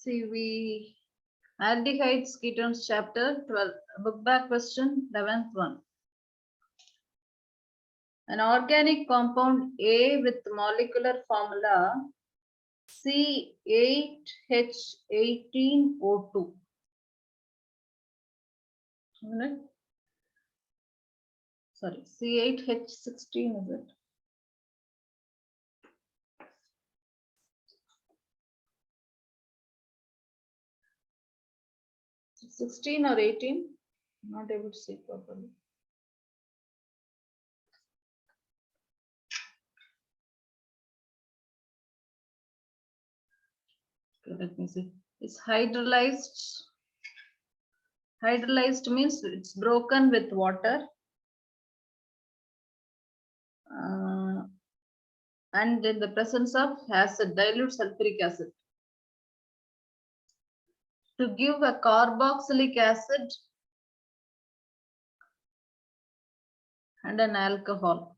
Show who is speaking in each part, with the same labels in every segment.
Speaker 1: See, we aldehydes ketones chapter 12, book back question 11th one. An organic compound A with molecular formula C8H18O2. Sorry, C8H16 is it? 16 or 18? I'm not able to see properly. Okay, let me see. It's hydrolyzed. Hydrolyzed means it's broken with water. And in the presence of acid, dilute sulfuric acid. To give a carboxylic acid and an alcohol.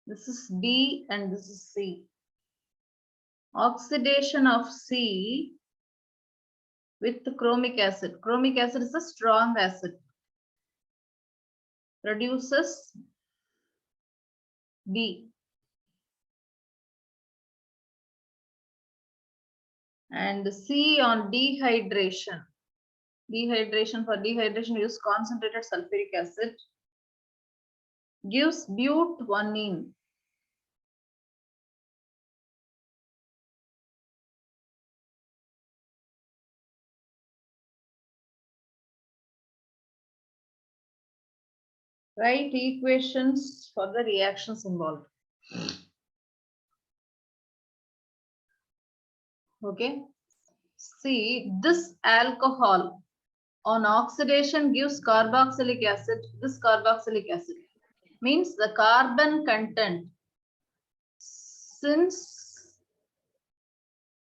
Speaker 1: This is B and this is C. Oxidation of C with chromic acid. Chromic acid is a strong acid. Produces B. And C on dehydration. Dehydration, for dehydration use concentrated sulfuric acid. Gives but-1-ene. Write equations for the reactions involved. Okay. See, this alcohol on oxidation gives carboxylic acid. This carboxylic acid means the carbon content, since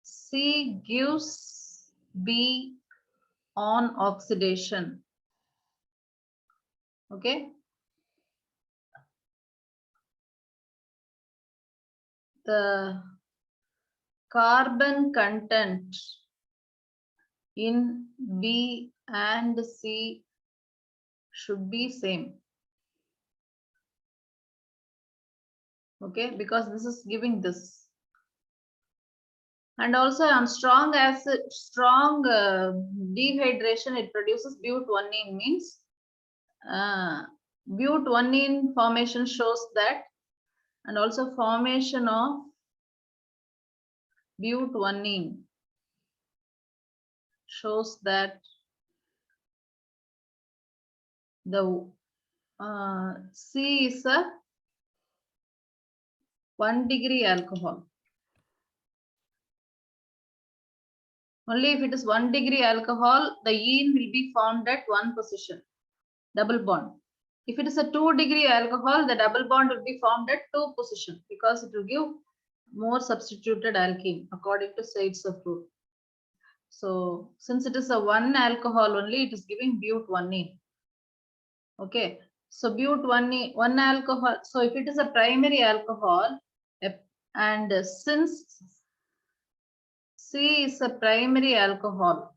Speaker 1: C gives B on oxidation. Okay. The carbon content in B and C should be same. Okay, because this is giving this. And also on strong acid, strong dehydration, it produces but-1-ene, means but-1-ene formation shows that, and also formation of but-1-ene shows that the C is a 1-degree alcohol. Only if it is 1-degree alcohol, the ene will be formed at one position, double bond. If it is a 2-degree alcohol, the double bond will be formed at 2 position, because it will give more substituted alkene according to Seitz of rule. So since it is a 1 alcohol only, it is giving but-1-ene. Okay. So but-1-ene, 1 alcohol. So if it is a primary alcohol, and since C is a primary alcohol,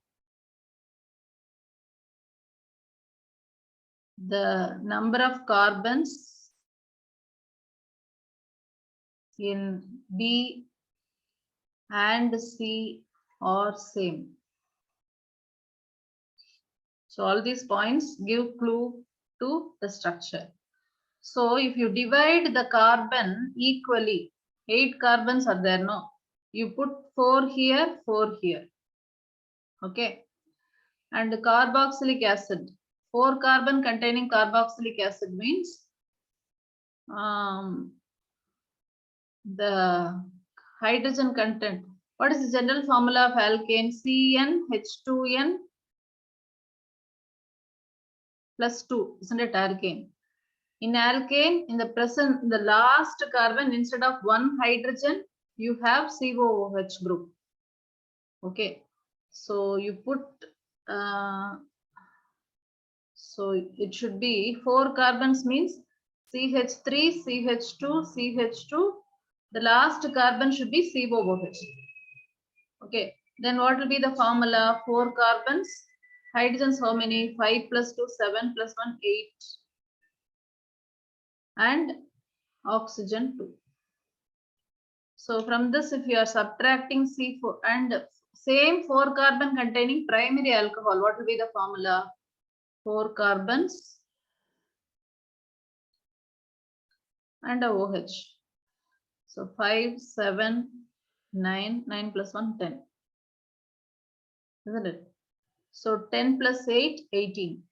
Speaker 1: the number of carbons in B and C are same. So all these points give clue to the structure. So if you divide the carbon equally, 8 carbons are there, no? You put 4 here, 4 here. Okay. And the carboxylic acid, 4 carbon containing carboxylic acid means the hydrogen content. What is the general formula of alkane? CnH2n plus 2, isn't it alkane? In alkane, in the last carbon, instead of 1 hydrogen, you have COOH group. Okay. So you put, so it should be 4 carbons means CH3, CH2, CH2, The last carbon should be COOH. Okay. Then what will be the formula? 4 carbons. Hydrogens how many? 5 plus 2, 7 plus 1, 8. And oxygen 2. So from this, if you are subtracting C4 and same 4 carbon containing primary alcohol, what will be the formula? 4 carbons and a OH. So 5, 7, 9, 9 plus 1, 10. Isn't it? So 10 plus 8, 18.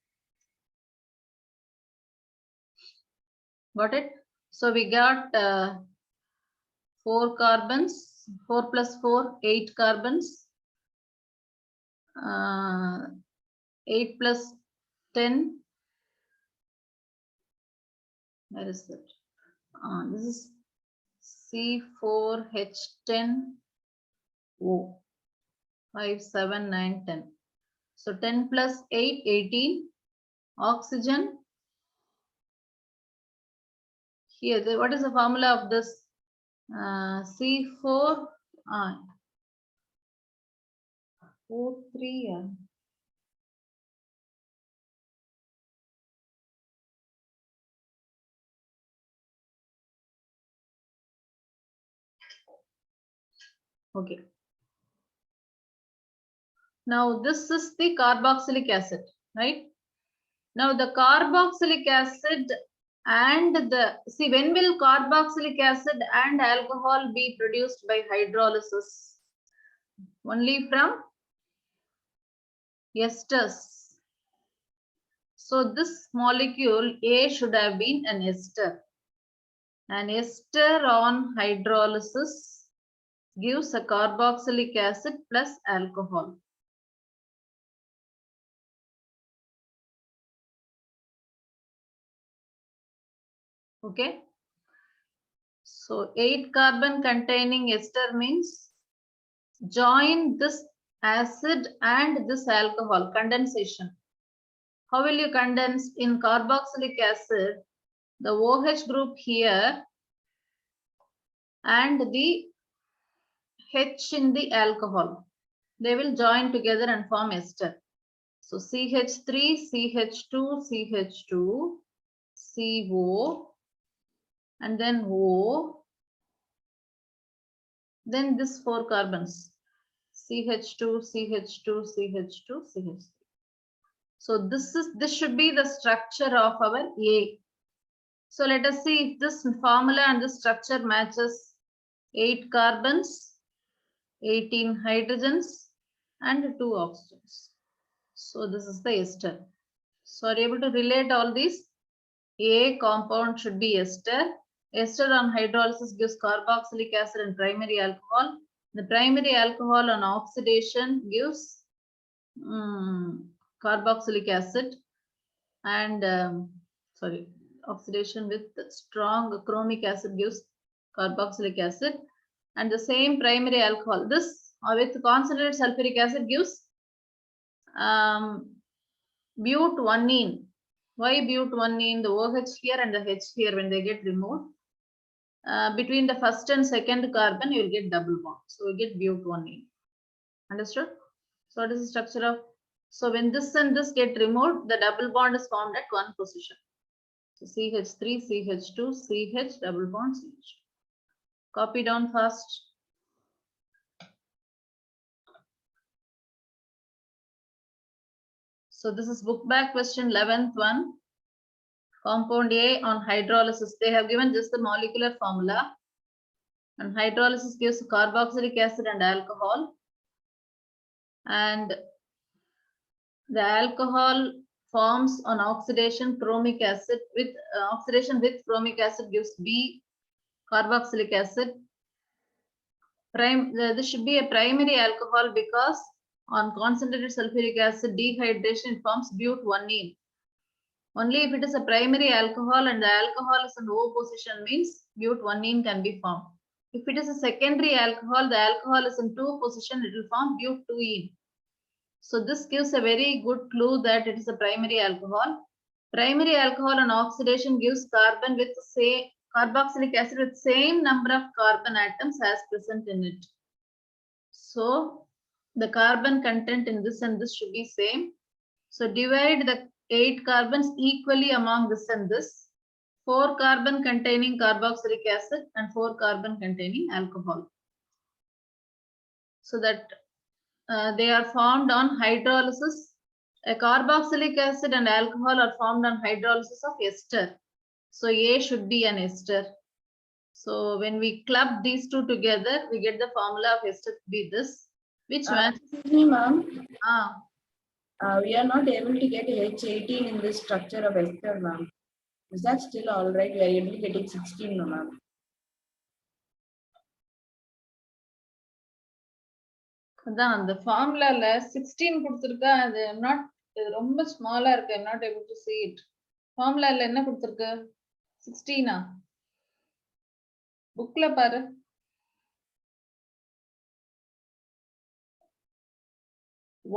Speaker 1: Got it? So we got 4 carbons, 4 plus 4, 8 carbons. 8 plus 10. Where is that? This is C4H10O. 5, 7, 9, 10. So 10 plus 8, 18. Oxygen. Here, what is the formula of this? C4, O3. Okay. Now this is the carboxylic acid, right? Now the carboxylic acid and when will carboxylic acid and alcohol be produced by hydrolysis? Only from esters. So this molecule A should have been an ester. An ester on hydrolysis gives a carboxylic acid plus alcohol. Okay. So 8 carbon containing ester means join this acid and this alcohol, condensation. How will you condense? In carboxylic acid, the OH group here and the H in the alcohol, they will join together and form ester. So CH3, CH2, CH2, CO, and then O. Then this 4 carbons, CH2, CH2, CH2, CH3. So this should be the structure of our A. So let us see if this formula and this structure matches. 8 carbons, 18 hydrogens, and 2 oxygens. So this is the ester. So are you able to relate all these? A compound should be ester. Ester on hydrolysis gives carboxylic acid and primary alcohol. The primary alcohol on oxidation gives carboxylic acid and oxidation with strong chromic acid gives carboxylic acid, and the same primary alcohol, this with concentrated sulfuric acid gives but-1-ene. Why but-1-ene? The OH here and the H here, when they get removed, between the first and second carbon, you will get double bond. So you get but-1-ene. Understood? So what is the structure of? So when this and this get removed, the double bond is formed at one position. So CH3, CH2, CH, double bond, CH. Copy down fast. So this is book back question 11th one. Compound A on hydrolysis. They have given just the molecular formula. And hydrolysis gives carboxylic acid and alcohol. And the alcohol forms on oxidation chromic acid with oxidation with chromic acid gives B carboxylic acid. This should be a primary alcohol because on concentrated sulfuric acid dehydration forms but-1-ene. Only if it is a primary alcohol and the alcohol is in O position means but-1-ene can be formed. If it is a secondary alcohol, the alcohol is in 2 position, it will form but-2-ene. So this gives a very good clue that it is a primary alcohol. Primary alcohol on oxidation gives carbon with say carboxylic acid with same number of carbon atoms as present in it. So the carbon content in this and this should be same. So divide the 8 carbons equally among this and this. 4 carbon containing carboxylic acid and 4 carbon containing alcohol. So that they are formed on hydrolysis. A carboxylic acid and alcohol are formed on hydrolysis of ester. So A should be an ester. So when we club these two together, we get the formula of ester to be this. Which one?
Speaker 2: Excuse me, ma'am.
Speaker 1: Ah.
Speaker 2: We are not able to get H18 in this structure of ester, ma'am. Is that still all right? We are able to get 16, no, ma'am.
Speaker 1: The formula 16 கொடுத்திருக்கா அது not ரொம்ப ஸ்மாலா இருக்கு. I'm not able to see it. Formula என்ன கொடுத்திருக்கு? 16 ஆ? புக்ல பாரு.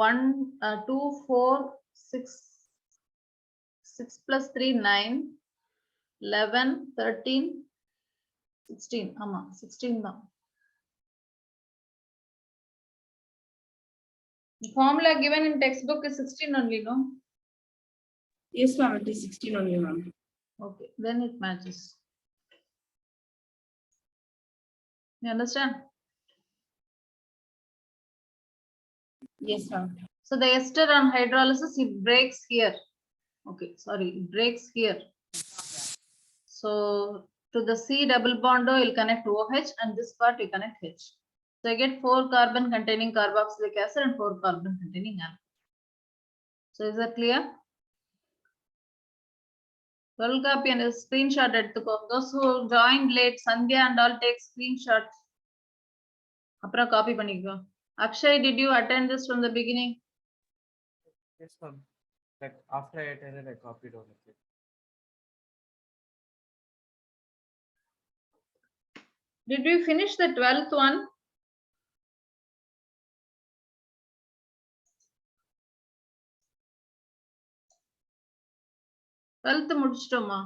Speaker 1: 1 2 4 6 6 plus 3 9 11 13 16 ஆமா 16 தான். The formula given in textbook is 16 only, no?
Speaker 2: Yes, ma'am. It is 16 only, ma'am.
Speaker 1: Okay, then it matches. You understand?
Speaker 2: Yes, ma'am.
Speaker 1: So the ester on hydrolysis, it breaks here. Okay, sorry, it breaks here. So to the C double bond, you'll connect OH and this part you connect H. So I get 4 carbon containing carboxylic acid and 4 carbon containing alcohol. So is that clear? Well, copy and a screenshot at the those who joined late, Sandhya and all take screenshots. Apra copy panikko. Akshay, did you attend this from the beginning?
Speaker 3: Yes, ma'am. Like after I attended, I copied all of it.
Speaker 1: Did we finish the 12th one? 12th முடிச்சிட்டோமா?